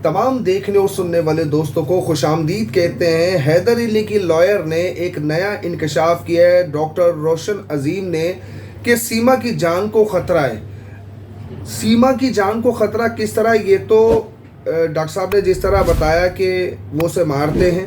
तमाम देखने और सुनने वाले दोस्तों को खुशामदीद कहते हैं। हैदर अली की लॉयर ने एक नया इंकशाफ किया है डॉक्टर रोशन अजीम ने कि सीमा की जान को ख़तरा है। सीमा की जान को ख़तरा किस तरह, ये तो डॉक्टर साहब ने जिस तरह बताया कि वो उसे मारते हैं,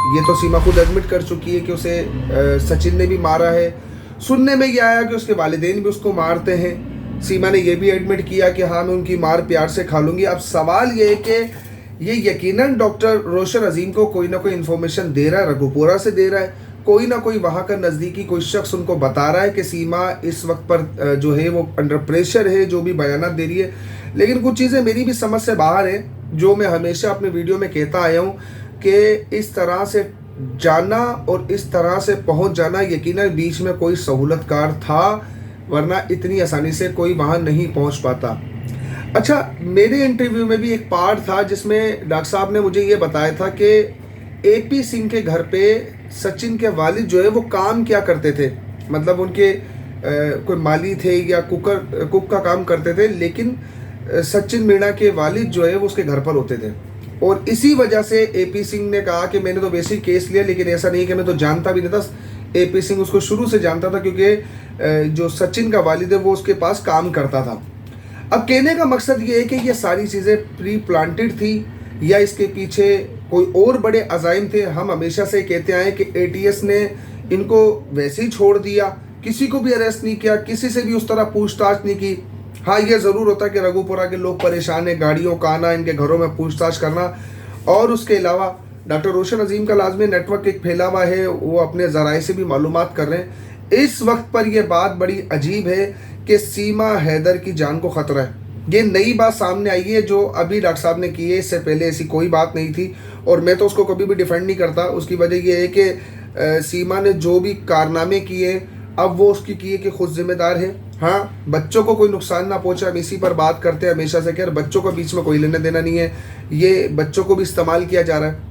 ये तो सीमा खुद एडमिट कर चुकी है कि उसे सचिन ने भी मारा है। सुनने में ये आया कि उसके वालिदैन भी उसको मारते हैं। सीमा ने यह भी एडमिट किया कि हाँ मैं उनकी मार प्यार से खा लूँगी। अब सवाल ये है कि ये यकीनन डॉक्टर रोशन अजीम को कोई ना कोई इन्फॉर्मेशन दे रहा है, रघुपुरा से दे रहा है, कोई ना कोई वहाँ का नज़दीकी कोई शख्स उनको बता रहा है कि सीमा इस वक्त पर जो है वो अंडर प्रेशर है, जो भी बयानात दे रही है। लेकिन कुछ चीज़ें मेरी भी समझ से बाहर है, जो मैं हमेशा अपने वीडियो में कहता आया हूँ कि इस तरह से जाना और इस तरह से पहुँच जाना यकीनन बीच में कोई सहूलतकार था, वरना इतनी आसानी से कोई वहाँ नहीं पहुँच पाता। अच्छा, मेरे इंटरव्यू में भी एक पार्ट था जिसमें डॉक्टर साहब ने मुझे ये बताया था कि AP सिंह के घर पे सचिन के वालिद जो है वो काम क्या करते थे, मतलब उनके कोई माली थे या कुक का काम करते थे, लेकिन सचिन मीणा के वालिद जो है वो उसके घर पर होते थे। और इसी वजह से AP सिंह ने कहा कि मैंने तो वैसे ही केस लिया, लेकिन ऐसा नहीं कि मैं तो जानता भी नहीं था। AP सिंह उसको शुरू से जानता था क्योंकि जो सचिन का वालिद है वो उसके पास काम करता था। अब कहने का मकसद ये है कि ये सारी चीज़ें प्री प्लांटेड थी या इसके पीछे कोई और बड़े अज़ाइम थे। हम हमेशा से कहते आए कि ATS ने इनको वैसे ही छोड़ दिया, किसी को भी अरेस्ट नहीं किया, किसी से भी उस तरह पूछताछ नहीं की। हाँ, ये ज़रूर होता कि रघुपुरा के लोग परेशान हैं, गाड़ियों का आना, इनके घरों में पूछताछ करना, और उसके अलावा डॉक्टर रोशन अजीम का लाजमी नेटवर्क एक फैला हुआ है, वो अपने ज़राए से भी मालूमात कर रहे हैं। इस वक्त पर यह बात बड़ी अजीब है कि सीमा हैदर की जान को ख़तरा है। ये नई बात सामने आई है जो अभी डॉक्टर साहब ने की है, इससे पहले ऐसी कोई बात नहीं थी। और मैं तो उसको कभी भी डिफेंड नहीं करता। उसकी वजह यह है कि सीमा ने जो भी कारनामे किए अब वो उसकी किए कि खुद जिम्मेदार है। हाँ, बच्चों को कोई नुकसान ना पहुँचे, हम इसी पर बात करते हैं हमेशा से कि यार बच्चों को बीच में कोई लेना देना नहीं है, ये बच्चों को भी इस्तेमाल किया जा रहा है।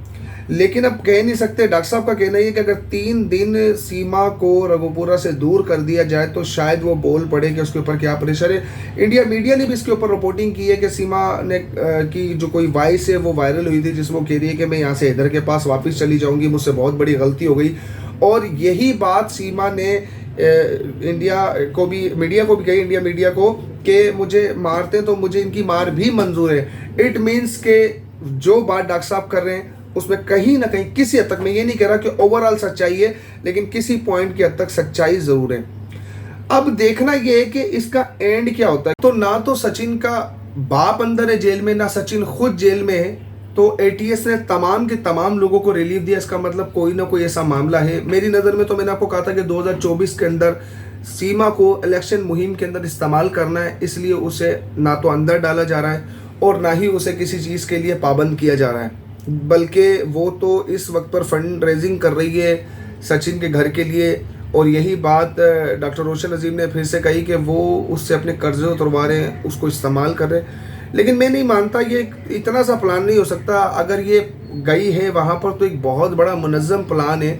लेकिन अब कह नहीं सकते। डॉक्टर साहब का कहना है कि अगर 3 दिन सीमा को रघुपुरा से दूर कर दिया जाए तो शायद वो बोल पड़े कि उसके ऊपर क्या प्रेशर है। इंडिया मीडिया ने भी इसके ऊपर रिपोर्टिंग की है कि सीमा ने की जो कोई वॉइस है वो वायरल हुई थी, जिसमें वो कह रही है कि मैं यहाँ से हैदर के पास वापस चली जाऊँगी, मुझसे बहुत बड़ी गलती हो गई। और यही बात सीमा ने इंडिया को भी मीडिया को भी कही, इंडिया मीडिया को, कि मुझे मारते तो मुझे इनकी मार भी मंजूर है। इट मीन्स के जो बात डॉक्टर साहब कर रहे हैं उसमें कहीं ना कहीं किसी हद तक, मैं ये नहीं कह रहा कि ओवरऑल सच्चाई है, लेकिन किसी पॉइंट की हद तक सच्चाई जरूर है। अब देखना ये है कि इसका एंड क्या होता है। तो ना तो सचिन का बाप अंदर है जेल में, ना सचिन खुद जेल में है, तो ATS ने तमाम के तमाम लोगों को रिलीफ दिया। इसका मतलब कोई ना कोई ऐसा मामला है। मेरी नज़र में तो मैंने आपको कहा था कि 2024 के अंदर सीमा को इलेक्शन मुहिम के अंदर इस्तेमाल करना है, इसलिए उसे ना तो अंदर डाला जा रहा है और ना ही उसे किसी चीज़ के लिए पाबंद किया जा रहा है, बल्कि वो तो इस वक्त पर फंड रेजिंग कर रही है सचिन के घर के लिए। और यही बात डॉक्टर रोशन अजीम ने फिर से कही कि वो उससे अपने कर्जे उतरवा रहे हैं, उसको इस्तेमाल कर रहे हैं। लेकिन मैं नहीं मानता, ये इतना सा प्लान नहीं हो सकता। अगर ये गई है वहाँ पर तो एक बहुत बड़ा मुनज़्ज़म प्लान है,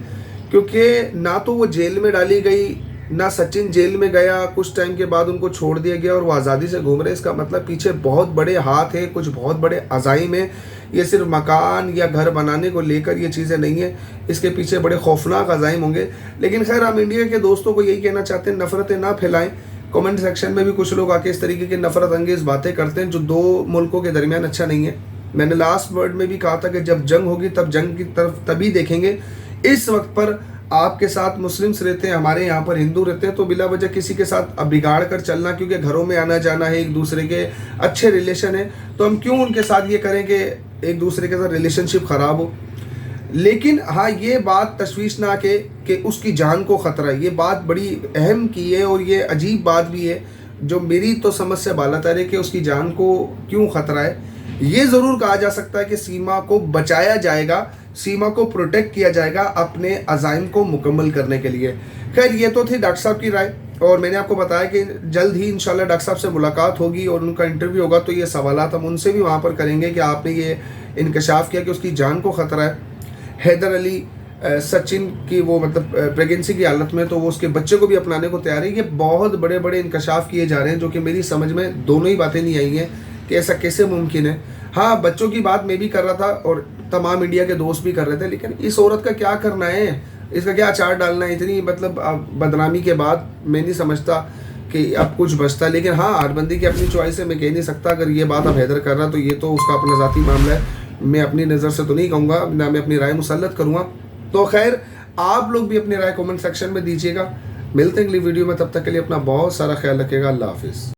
क्योंकि ना तो वो जेल में डाली गई, ना सचिन जेल में गया, कुछ टाइम के बाद उनको छोड़ दिया गया और वो आज़ादी से घूम रहे। इसका मतलब पीछे बहुत बड़े हाथ हैं, कुछ बहुत बड़े अज़ाइम हैं। ये सिर्फ मकान या घर बनाने को लेकर ये चीज़ें नहीं है, इसके पीछे बड़े खौफनाक अज़ाइम होंगे। लेकिन खैर, हम इंडिया के दोस्तों को यही कहना चाहते हैं, नफ़रतें ना फैलाएं। कमेंट सेक्शन में भी कुछ लोग आके इस तरीके की नफ़रत अंगेज़ बातें करते हैं जो 2 मुल्कों के दरमियान अच्छा नहीं है। मैंने लास्ट वर्ड में भी कहा था कि जब जंग होगी तब जंग की तरफ तभी देखेंगे। इस वक्त पर आपके साथ मुस्लिम्स रहते हैं, हमारे यहाँ पर हिंदू रहते हैं, तो बिला वजह किसी के साथ अब बिगाड़ कर चलना, क्योंकि घरों में आना जाना है, एक दूसरे के अच्छे रिलेशन है, तो हम क्यों उनके साथ ये करें कि एक दूसरे के साथ रिलेशनशिप ख़राब हो। लेकिन हाँ, ये बात तशवीश ना कि उसकी जान को ख़तरा है, ये बात बड़ी अहम की है और ये अजीब बात भी है जो मेरी तो समझ से बालातर है कि उसकी जान को क्यों ख़तरा है। ये ज़रूर कहा जा सकता है कि सीमा को बचाया जाएगा, सीमा को प्रोटेक्ट किया जाएगा अपने अज़ाइम को मुकम्मल करने के लिए। खैर, ये तो थी डॉक्टर साहब की राय, और मैंने आपको बताया कि जल्द ही इंशाल्लाह डॉक्टर साहब से मुलाकात होगी और उनका इंटरव्यू होगा, तो ये सवालात हम उनसे भी वहाँ पर करेंगे कि आपने ये इंकशाफ किया कि उसकी जान को ख़तरा है। हैदर अली सचिन की वो मतलब प्रेगनेंसी की हालत में, तो वो उसके बच्चे को भी अपनाने को तैयार है। ये बहुत बड़े बड़े इंकशाफ किए जा रहे हैं जो कि मेरी समझ में दोनों ही बातें नहीं आई हैं कि ऐसा कैसे मुमकिन है। हाँ, बच्चों की बात मैं भी कर रहा था और तमाम इंडिया के दोस्त भी कर रहे थे, लेकिन इस औरत का क्या करना है, इसका क्या अचार डालना है इतनी, मतलब बदनामी के बाद मैं नहीं समझता कि अब कुछ बचता है। लेकिन हाँ, हर बंदी की अपनी चॉइस है, मैं कह नहीं सकता। अगर ये बात अब हैदर कर रहा तो ये तो उसका अपना ज़ाती मामला है, मैं अपनी नज़र से तो नहीं कहूँगा, ना मैं अपनी राय मुसल्लत करूँगा। तो खैर, आप लोग भी अपनी राय कमेंट सेक्शन में दीजिएगा। मिलते हैं अगली वीडियो में, तब तक के लिए अपना बहुत सारा ख्याल रखिएगा। अल्लाह हाफिज़।